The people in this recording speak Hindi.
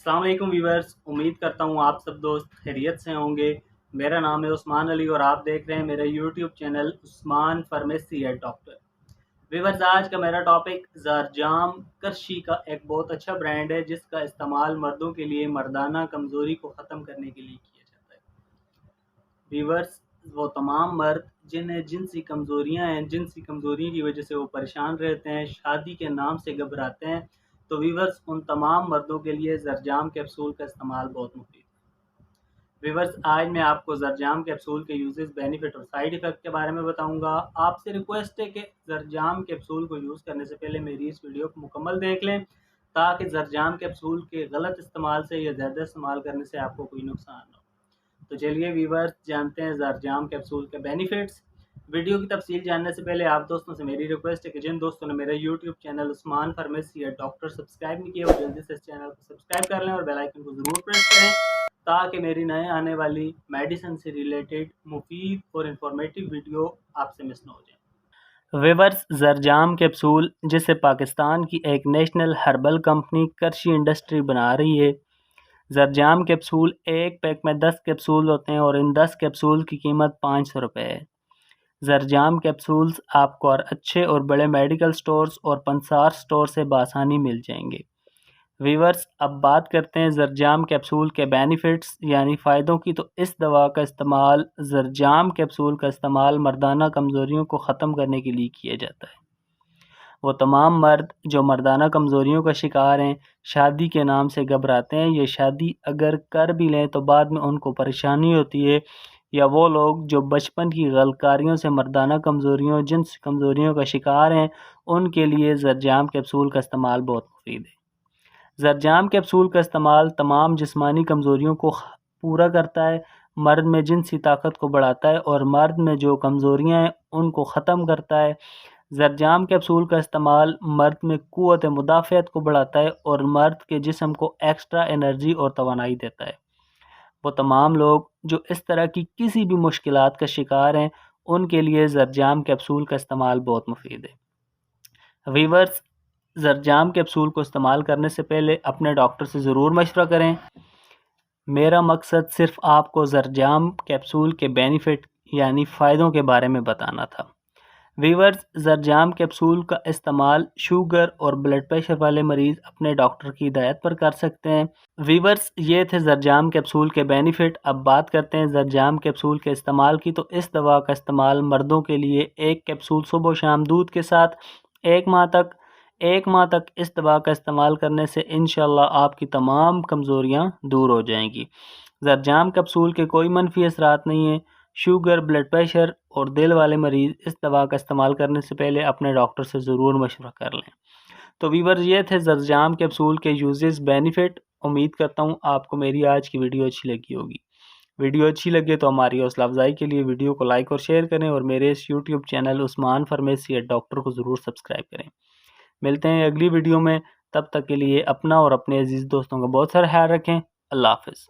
अस्सलाम वालेकुम व्यूअर्स, उम्मीद करता हूँ आप सब दोस्त खैरियत से होंगे। मेरा नाम है उस्मान अली और आप देख रहे हैं मेरा YouTube channel Usman pharmacy and doctor. Viewers, आज का मेरा टॉपिक ज़रजाम करशी का एक बहुत अच्छा ब्रांड है जिसका इस्तेमाल मर्दों के लिए मर्दाना कमज़ोरी को ख़त्म करने के लिए किया जाता है। व्यूअर्स, वो तमाम मर्द जिन्हें जिनसी कमज़ोरियाँ हैं, जिनसी कमज़ोरी की वजह से वो परेशान रहते हैं, शादी के नाम से घबराते हैं, तो व्यूअर्स उन तमाम मर्दों के लिए ज़रजाम कैप्सूल का इस्तेमाल बहुत मुफीद है। व्यूअर्स, आज मैं आपको ज़रजाम कैप्सूल के यूजेस, बेनिफिट और साइड इफ़ेक्ट के बारे में बताऊंगा। आपसे रिक्वेस्ट है कि ज़रजाम कैप्सूल को यूज़ करने से पहले मेरी इस वीडियो को मुकम्मल देख लें, ताकि ज़रजाम कैप्सूल के गलत इस्तेमाल से या ज़्यादा इस्तेमाल करने से आपको कोई नुकसान ना हो। तो चलिए व्यूअर्स, जानते हैं ज़रजाम कैप्सूल के बेनिफिट्स। वीडियो की तफसील जानने से पहले आप दोस्तों से मेरी रिक्वेस्ट है कि जिन दोस्तों ने मेरा यूट्यूब चैनल उस्मान फार्मेसी या डॉक्टर सब्सक्राइब नहीं किया, वो जल्दी से इस चैनल को सब्सक्राइब कर लें और बेल आइकन को ज़रूर प्रेस करें, ताकि मेरी नए आने वाली मेडिसिन से रिलेटेड मुफीद और इंफॉर्मेटिव वीडियो आपसे मिस ना हो जाए। व्यूअर्स, ज़रजाम कैप्सूल जिसे पाकिस्तान की एक नेशनल हर्बल कंपनी करशी इंडस्ट्री बना रही है। ज़रजाम कैप्सूल एक पैक में 10 कैप्सूल होते हैं और इन 10 कैप्सूल की कीमत 500 रुपये है। ज़रजाम कैप्सूल्स आपको और अच्छे और बड़े मेडिकल स्टोर्स और पंसार स्टोर से बासानी मिल जाएंगे। वीवर्स, अब बात करते हैं ज़रजाम कैप्सूल के बेनिफिट्स यानी फ़ायदों की। तो इस दवा का इस्तेमाल, ज़रजाम कैप्सूल का इस्तेमाल मर्दाना कमज़ोरियों को ख़त्म करने के लिए किया जाता है। वो तमाम मर्द जो मर्दाना कमज़ोरियों का शिकार हैं, शादी के नाम से घबराते हैं, ये शादी अगर कर भी लें तो बाद में उनको परेशानी होती है, या वो लोग जो बचपन की गलकारियों से मर्दाना कमज़ोरियों, जिन्स कमज़ोरियों का शिकार हैं, उनके लिए ज़रजाम कैप्सूल का इस्तेमाल बहुत मुफीद है। ज़रजाम कैप्सूल का इस्तेमाल तमाम जिस्मानी कमज़ोरियों को पूरा करता है, मर्द में जिनसी ताकत को बढ़ाता है और मर्द में जो कमज़ोरियाँ हैं उनको ख़त्म करता है। ज़रजाम कैप्सूल का इस्तेमाल मर्द में क़ुव्वत मुदाफ़अत को बढ़ाता है और मर्द के जिस्म को एक्स्ट्रा एनर्जी और तवानाई देता है। वो तमाम लोग जो इस तरह की किसी भी मुश्किलात का शिकार हैं, उनके लिए ज़रजाम कैप्सूल का इस्तेमाल बहुत मुफीद है। वीवर्स, ज़रजाम कैप्सूल को इस्तेमाल करने से पहले अपने डॉक्टर से ज़रूर मशवरा करें। मेरा मकसद सिर्फ़ आपको ज़रजाम कैप्सूल के बेनिफिट यानी फ़ायदों के बारे में बताना था। वीवर्स, ज़रजाम कैप्सूल का इस्तेमाल शुगर और ब्लड प्रेशर वाले मरीज़ अपने डॉक्टर की हिदायत पर कर सकते हैं। वीवर्स, ये थे ज़रजाम कैप्सूल के बेनिफिट। अब बात करते हैं ज़रजाम कैप्सूल के इस्तेमाल की। तो इस दवा का इस्तेमाल मर्दों के लिए एक कैप्सूल सुबह शाम दूध के साथ एक माह तक इस दवा का इस्तेमाल करने से इंशाल्लाह आपकी तमाम कमज़ोरियाँ दूर हो जाएंगी। ज़रजाम कैप्सूल के कोई मनफी असरात नहीं है। शुगर, ब्लड प्रेशर और दिल वाले मरीज़ इस दवा का इस्तेमाल करने से पहले अपने डॉक्टर से ज़रूर मशवरा कर लें। तो वीवर, ये थे ज़रजाम कैप्सूल के यूजेस, बेनिफिट। उम्मीद करता हूँ आपको मेरी आज की वीडियो अच्छी लगी होगी। वीडियो अच्छी लगे तो हमारी हौसला अफजाई के लिए वीडियो को लाइक और शेयर करें और मेरे इस YouTube channel Usman pharmacy and doctor को ज़रूर सब्सक्राइब करें। मिलते हैं अगली वीडियो में, तब तक के लिए अपना और अपने अजीज़ दोस्तों का बहुत सारा ख्याल रखें। अल्लाह हाफ़िज़।